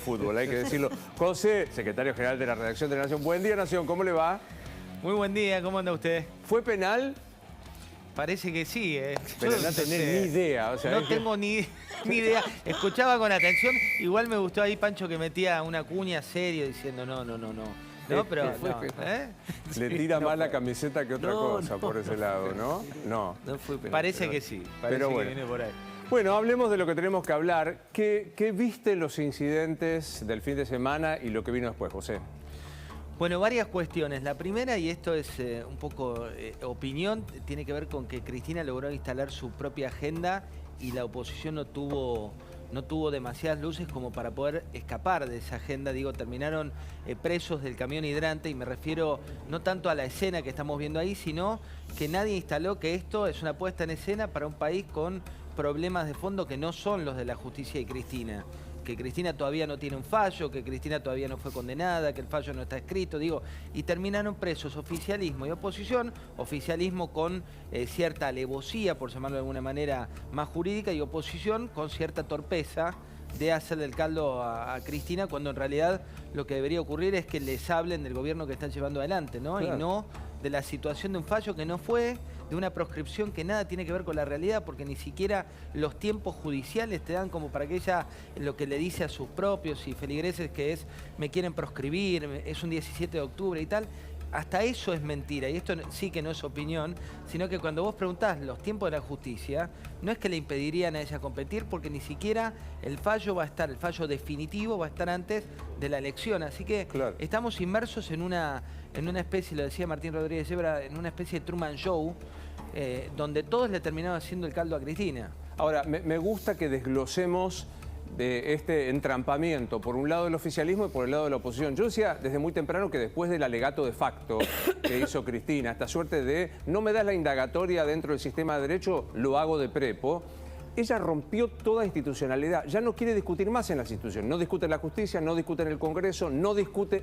fútbol, hay que decirlo. José, secretario general de la redacción de La Nación. Buen día, Nación, ¿cómo le va? Muy buen día, ¿cómo anda usted? ¿Fue penal? Parece que sí, Pero Yo no tenés ni idea. O sea, no tengo ni idea. Escuchaba con atención, igual me gustó ahí Pancho que metía una cuña serio diciendo no. No, pero no, Le tira no más la fue. camiseta que otra cosa por ese lado, ¿no? No. No fue penal. Parece que sí, parece pero que bueno. viene por ahí. Bueno, hablemos de lo que tenemos que hablar. ¿Qué viste los incidentes del fin de semana y lo que vino después, José? Bueno, varias cuestiones. La primera, y esto es un poco opinión, tiene que ver con que Cristina logró instalar su propia agenda y la oposición no tuvo demasiadas luces como para poder escapar de esa agenda. Digo, terminaron presos del camión hidrante y me refiero no tanto a la escena que estamos viendo ahí, sino que nadie instaló que esto es una puesta en escena para un país con problemas de fondo que no son los de la justicia y Cristina. Que Cristina todavía no tiene un fallo, que Cristina todavía no fue condenada, que el fallo no está escrito, digo, y terminaron presos oficialismo y oposición, oficialismo con cierta alevosía, por llamarlo de alguna manera más jurídica, y oposición con cierta torpeza de hacerle el caldo a Cristina, cuando en realidad lo que debería ocurrir es que les hablen del gobierno que están llevando adelante, ¿no? Claro. Y no de la situación de un fallo que no fue, de una proscripción que nada tiene que ver con la realidad, porque ni siquiera los tiempos judiciales te dan como para que ella lo que le dice a sus propios y feligreses, que es me quieren proscribir, es un 17 de octubre y tal. Hasta eso es mentira, y esto sí que no es opinión, sino que cuando vos preguntás los tiempos de la justicia, no es que le impedirían a ella competir, porque ni siquiera el fallo va a estar, el fallo definitivo va a estar antes de la elección. Así que claro, estamos inmersos en una especie, lo decía Martín Rodríguez Ebra, en una especie de Truman Show, donde todos le terminaron haciendo el caldo a Cristina. Ahora, me gusta que desglosemos de este entrampamiento, por un lado del oficialismo y por el lado de la oposición. Yo decía desde muy temprano que después del alegato de facto que hizo Cristina, esta suerte de no me das la indagatoria dentro del sistema de derecho, lo hago de prepo, ella rompió toda institucionalidad, ya no quiere discutir más en las instituciones, no discute en la justicia, no discute en el Congreso,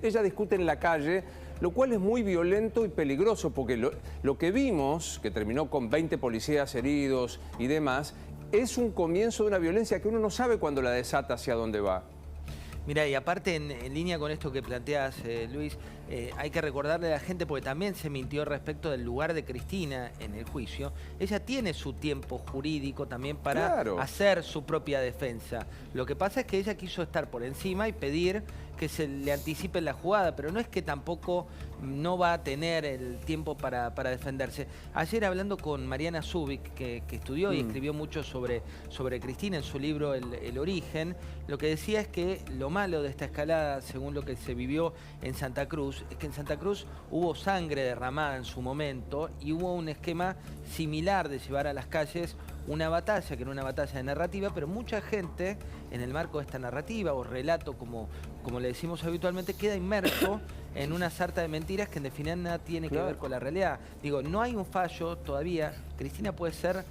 ella discute en la calle, lo cual es muy violento y peligroso, porque lo que vimos, que terminó con 20 policías heridos y demás, es un comienzo de una violencia que uno no sabe cuándo la desata hacia dónde va. Mira, y aparte en línea con esto que planteas, Luis, hay que recordarle a la gente, porque también se mintió respecto del lugar de Cristina en el juicio. Ella tiene su tiempo jurídico también para hacer su propia defensa. Lo que pasa es que ella quiso estar por encima y pedir que se le anticipe la jugada, pero no es que tampoco no va a tener el tiempo para defenderse. Ayer hablando con Mariana Zubik, que estudió y escribió mucho sobre Cristina en su libro El Origen, lo que decía es que lo malo de esta escalada, según lo que se vivió en Santa Cruz, es que en Santa Cruz hubo sangre derramada en su momento y hubo un esquema similar de llevar a las calles una batalla, que era una batalla de narrativa, pero mucha gente en el marco de esta narrativa o relato, como le decimos habitualmente, queda inmerso en una sarta de mentiras que en definitiva nada tiene que ver con la realidad. Digo, no hay un fallo todavía. Cristina puede ser,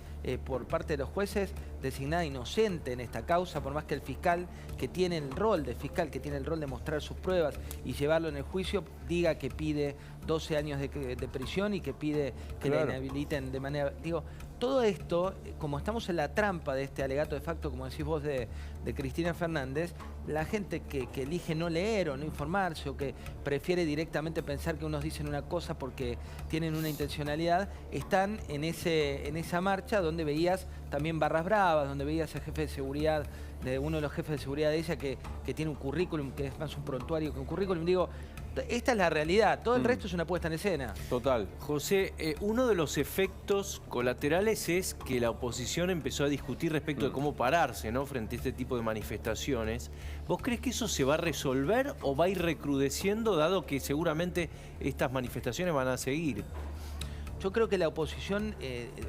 por parte de los jueces, designada inocente en esta causa, por más que el fiscal, que tiene el rol de fiscal, que tiene el rol de mostrar sus pruebas y llevarlo en el juicio, diga que pide 12 años de prisión y que pide que la inhabiliten de manera... Digo, todo esto, como estamos en la trampa de este alegato de facto, como decís vos, de Cristina Fernández, la gente que elige no leer o no informarse o que prefiere directamente pensar que unos dicen una cosa porque tienen una intencionalidad, están en esa marcha donde veías también barras bravas, donde veías al jefe de seguridad, de uno de los jefes de seguridad de ella que tiene un currículum, que es más un prontuario que un currículum. Digo, esta es la realidad, todo el resto es una puesta en escena. Total. José, uno de los efectos colaterales es que la oposición empezó a discutir respecto de cómo pararse, ¿no?, frente a este tipo de manifestaciones. ¿Vos crees que eso se va a resolver o va a ir recrudeciendo, dado que seguramente estas manifestaciones van a seguir? Yo creo que la oposición,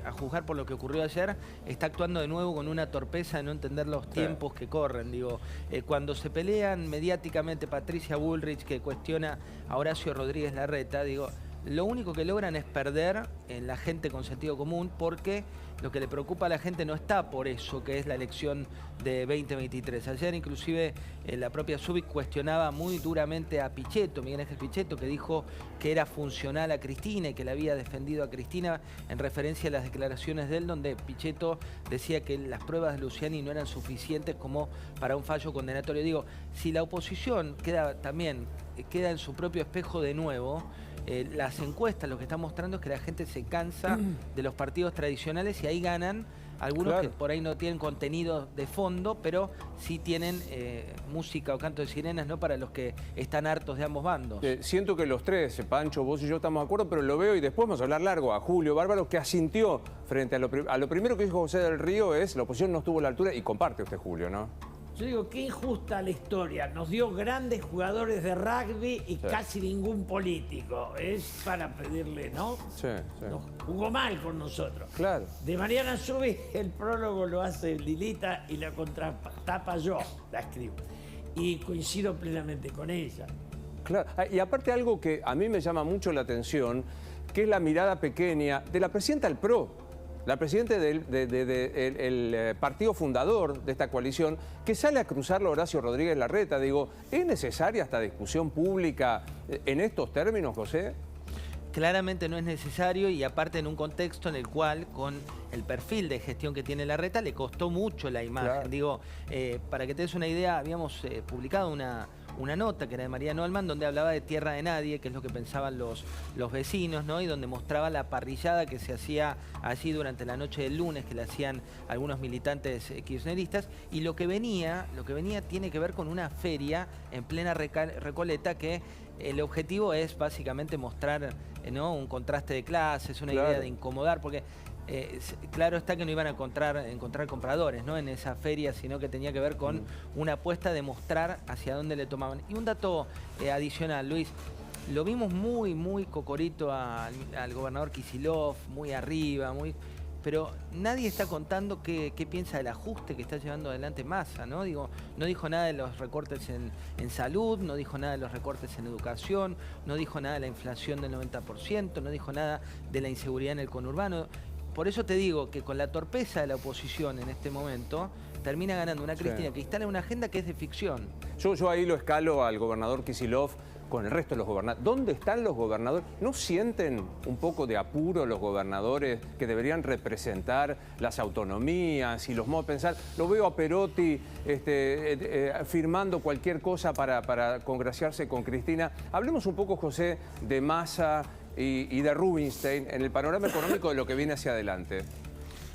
a juzgar por lo que ocurrió ayer, está actuando de nuevo con una torpeza de no entender los tiempos que corren. Digo, cuando se pelean mediáticamente Patricia Bullrich, que cuestiona a Horacio Rodríguez Larreta, digo, lo único que logran es perder en la gente con sentido común, porque lo que le preocupa a la gente no está por eso, que es la elección de 2023. Ayer inclusive la propia Zubik cuestionaba muy duramente a Pichetto, Miguel Ángel Pichetto, que dijo que era funcional a Cristina y que le había defendido a Cristina en referencia a las declaraciones de él, donde Pichetto decía que las pruebas de Luciani no eran suficientes como para un fallo condenatorio. Digo, si la oposición queda en su propio espejo de nuevo, las encuestas lo que están mostrando es que la gente se cansa de los partidos tradicionales y ahí ganan algunos que por ahí no tienen contenido de fondo, pero sí tienen música o canto de sirenas, ¿no? Para los que están hartos de ambos bandos. Siento que los tres, Pancho, vos y yo estamos de acuerdo, pero lo veo y después vamos a hablar largo a Julio Bárbaro, que asintió frente a lo primero que dijo José del Río es la oposición no estuvo a la altura, y comparte usted, Julio, ¿no? Yo digo, qué injusta la historia. Nos dio grandes jugadores de rugby y casi ningún político. Es para pedirle, ¿no? Sí. Nos jugó mal con nosotros. Claro. De Mariana Zubik, el prólogo lo hace Lilita y la contratapa yo, la escribo. Y coincido plenamente con ella. Claro. Y aparte algo que a mí me llama mucho la atención, que es la mirada pequeña de la presidenta del PRO. La presidenta del partido fundador de esta coalición, que sale a cruzarlo a Horacio Rodríguez Larreta. Digo, ¿es necesaria esta discusión pública en estos términos, José? Claramente no es necesario, y aparte en un contexto en el cual, con el perfil de gestión que tiene Larreta, le costó mucho la imagen. Claro. Digo, para que te des una idea, habíamos publicado una nota que era de María Noelman, donde hablaba de tierra de nadie, que es lo que pensaban los vecinos, ¿no? Y donde mostraba la parrillada que se hacía allí durante la noche del lunes, que le hacían algunos militantes kirchneristas, y lo que venía tiene que ver con una feria en plena Recoleta, que el objetivo es básicamente mostrar, ¿no?, un contraste de clases, una idea de incomodar, porque claro está que no iban a encontrar compradores, ¿no?, en esa feria, sino que tenía que ver con una apuesta de mostrar hacia dónde le tomaban. Y un dato adicional, Luis, lo vimos muy cocorito al gobernador Kicillof, muy arriba, pero nadie está contando qué piensa del ajuste que está llevando adelante Massa, ¿no? Digo, no dijo nada de los recortes en salud, no dijo nada de los recortes en educación, no dijo nada de la inflación del 90%, no dijo nada de la inseguridad en el conurbano. Por eso te digo que con la torpeza de la oposición en este momento, termina ganando una Cristina que instala una agenda que es de ficción. Yo ahí lo escalo al gobernador Kicillof con el resto de los gobernadores. ¿Dónde están los gobernadores? ¿No sienten un poco de apuro los gobernadores que deberían representar las autonomías y los modos de pensar? Lo veo a Perotti firmando cualquier cosa para congraciarse con Cristina. Hablemos un poco, José, de Massa y de Rubinstein en el panorama económico de lo que viene hacia adelante.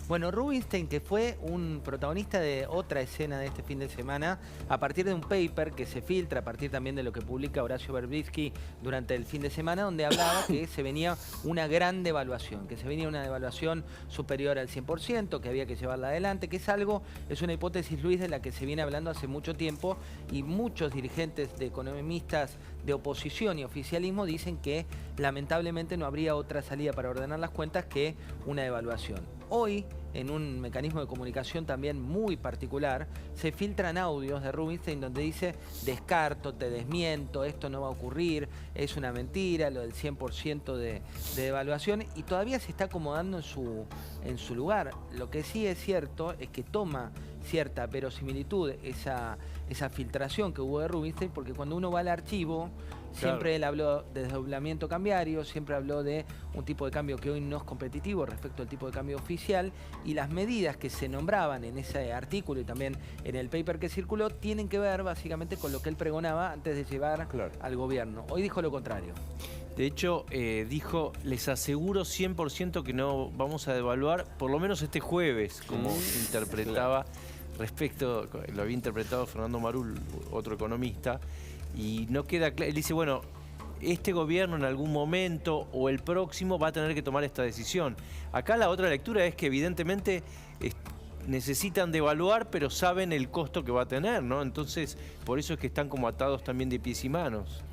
Bueno, Rubinstein, que fue un protagonista de otra escena de este fin de semana, a partir de un paper que se filtra, a partir también de lo que publica Horacio Berbisky durante el fin de semana, donde hablaba que se venía una gran devaluación, que se venía una devaluación superior al 100%, que había que llevarla adelante, que es una hipótesis, Luis, de la que se viene hablando hace mucho tiempo, y muchos dirigentes de economistas de oposición y oficialismo dicen que lamentablemente no habría otra salida para ordenar las cuentas que una devaluación. Hoy, en un mecanismo de comunicación también muy particular, se filtran audios de Rubinstein donde dice: descarto, te desmiento, esto no va a ocurrir, es una mentira, lo del 100% de devaluación, y todavía se está acomodando en su lugar. Lo que sí es cierto es que toma cierta verosimilitud esa filtración que hubo de Rubinstein, porque cuando uno va al archivo, siempre él habló de desdoblamiento cambiario, siempre habló de un tipo de cambio que hoy no es competitivo respecto al tipo de cambio oficial, y las medidas que se nombraban en ese artículo y también en el paper que circuló tienen que ver básicamente con lo que él pregonaba antes de llevar al gobierno. Hoy dijo lo contrario. De hecho, dijo, les aseguro 100% que no vamos a devaluar, por lo menos este jueves, como interpretaba respecto, lo había interpretado Fernando Marul, otro economista, y no queda claro. Él dice, bueno, este gobierno en algún momento o el próximo va a tener que tomar esta decisión. Acá la otra lectura es que evidentemente necesitan devaluar, pero saben el costo que va a tener, ¿no? Entonces, por eso es que están como atados también de pies y manos.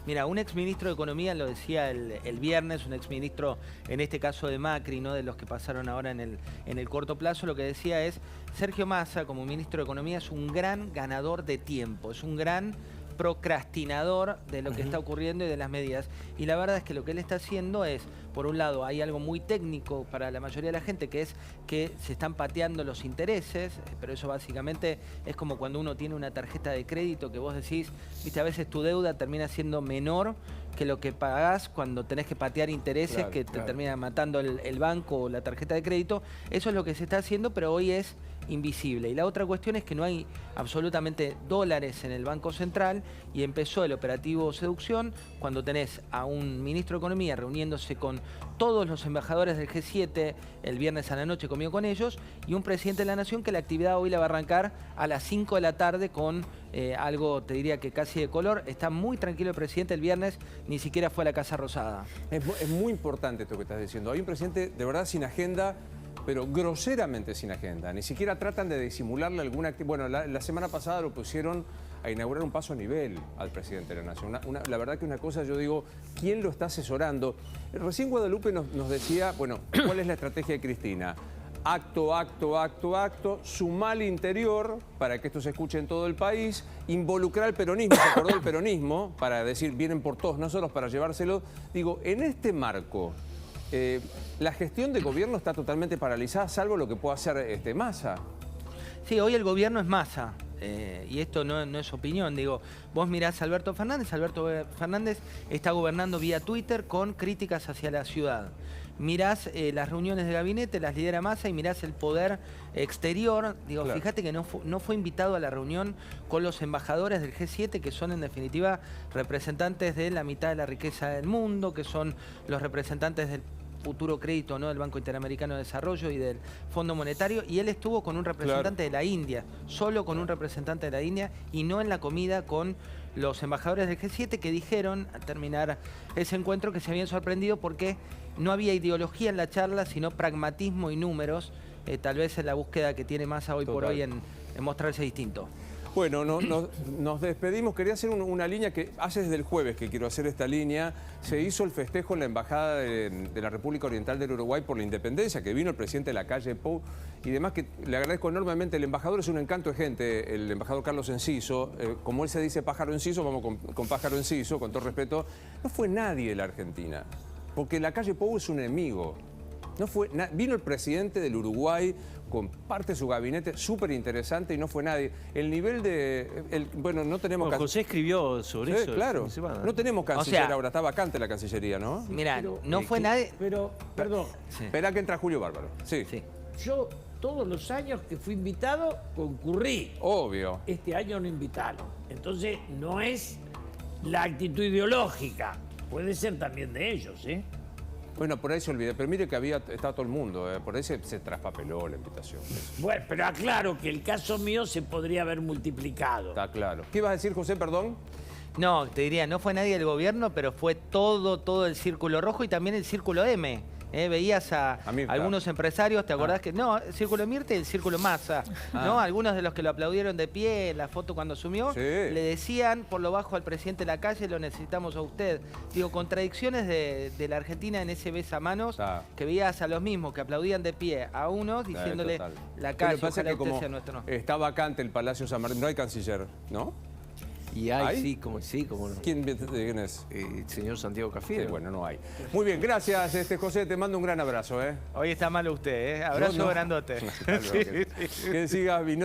Mira, un exministro de Economía lo decía el viernes, un exministro, en este caso de Macri, no de los que pasaron ahora en el corto plazo, lo que decía es: Sergio Massa, como ministro de Economía, es un gran ganador de tiempo, es un gran procrastinador de lo que está ocurriendo y de las medidas. Y la verdad es que lo que él está haciendo es, por un lado, hay algo muy técnico para la mayoría de la gente, que es que se están pateando los intereses, pero eso básicamente es como cuando uno tiene una tarjeta de crédito que vos decís, viste, a veces tu deuda termina siendo menor que lo que pagás cuando tenés que patear intereses, Claro, que te claro. termina matando el banco o la tarjeta de crédito. Eso es lo que se está haciendo, pero hoy es invisible. Y la otra cuestión es que no hay absolutamente dólares en el Banco Central y empezó el operativo Seducción cuando tenés a un ministro de Economía reuniéndose con todos los embajadores del G7 el viernes a la noche, comió con ellos, y un presidente de la Nación que la actividad hoy la va a arrancar a las 5 de la tarde con algo, te diría que casi de color. Está muy tranquilo el presidente. El viernes ni siquiera fue a la Casa Rosada. Es muy importante esto que estás diciendo. Hay un presidente de verdad sin agenda, pero groseramente sin agenda. Ni siquiera tratan de disimularle alguna actividad. Bueno, la semana pasada lo pusieron a inaugurar un paso a nivel al presidente de la Nación. La verdad que una cosa, yo digo, ¿quién lo está asesorando? Recién Guadalupe nos decía, bueno, ¿cuál es la estrategia de Cristina? Acto, acto, acto, acto, sumar al interior para que esto se escuche en todo el país, involucrar al peronismo, se acordó del peronismo, para decir, vienen por todos nosotros para llevárselo. Digo, en este marco, la gestión de gobierno está totalmente paralizada, salvo lo que pueda hacer Massa. Sí, hoy el gobierno es Massa. Y esto no es opinión, digo, vos mirás a Alberto Fernández está gobernando vía Twitter con críticas hacia la ciudad. Mirás las reuniones de gabinete, las lidera Massa, y mirás el poder exterior. Digo, Claro. fíjate que no fue invitado a la reunión con los embajadores del G7, que son en definitiva representantes de la mitad de la riqueza del mundo, que son los representantes del futuro crédito, ¿no?, del Banco Interamericano de Desarrollo y del Fondo Monetario, y él estuvo con un representante de la India, solo con un representante de la India, y no en la comida con los embajadores del G7, que dijeron, al terminar ese encuentro, que se habían sorprendido porque no había ideología en la charla, sino pragmatismo y números, tal vez en la búsqueda que tiene Massa hoy por hoy en mostrarse distinto. Bueno, nos despedimos. Quería hacer una línea que hace desde el jueves que quiero hacer esta línea. Se hizo el festejo en la Embajada de la República Oriental del Uruguay por la independencia, que vino el presidente de la calle Pou y demás, que le agradezco enormemente. El embajador es un encanto de gente, el embajador Carlos Enciso. Como él se dice pájaro enciso, vamos con pájaro enciso, con todo respeto. No fue nadie de la Argentina, porque la calle Pou es un enemigo. No fue vino el presidente del Uruguay con parte de su gabinete súper interesante y no fue nadie. El nivel de... bueno, no tenemos... Bueno, José escribió sobre eso. Claro. el fin de semana. No tenemos canciller O sea, ahora, está vacante la Cancillería, ¿no? Mirá, Pero, no fue nadie... Pero, perdón, Sí. Espera que entra Julio Bárbaro. Sí, Sí. yo todos los años que fui invitado concurrí. obvio. Este año no invitaron. Entonces no es la actitud ideológica. Puede ser también de ellos, ¿eh? Bueno, por ahí se olvidó, pero mire que estaba todo el mundo, por ahí se traspapeló la invitación. Bueno, pero aclaro que el caso mío se podría haber multiplicado. Está claro. ¿Qué ibas a decir, José, perdón? No, te diría, no fue nadie del gobierno, pero fue todo el Círculo Rojo y también el Círculo M. Veías a Mirta. algunos empresarios, ¿te acordás que? No, el Círculo Mirta y el Círculo Massa, ¿no? Algunos de los que lo aplaudieron de pie en la foto cuando asumió, Sí. le decían por lo bajo al presidente de la calle, lo necesitamos a usted. Digo, contradicciones de la Argentina en ese besamanos, que veías a los mismos que aplaudían de pie a unos diciéndole Total. la Pero calle, pasa ojalá que usted como sea nuestro. está vacante el Palacio San Martín, no hay canciller, ¿no? Y hay, ¿Hay? sí, como no. ¿Quién es? El señor Santiago Sí, Cafiero. bueno, no hay. Muy bien, gracias, José, te mando un gran abrazo, ¿eh? Hoy está mal usted, abrazo No, no. grandote. Que sigas viniendo.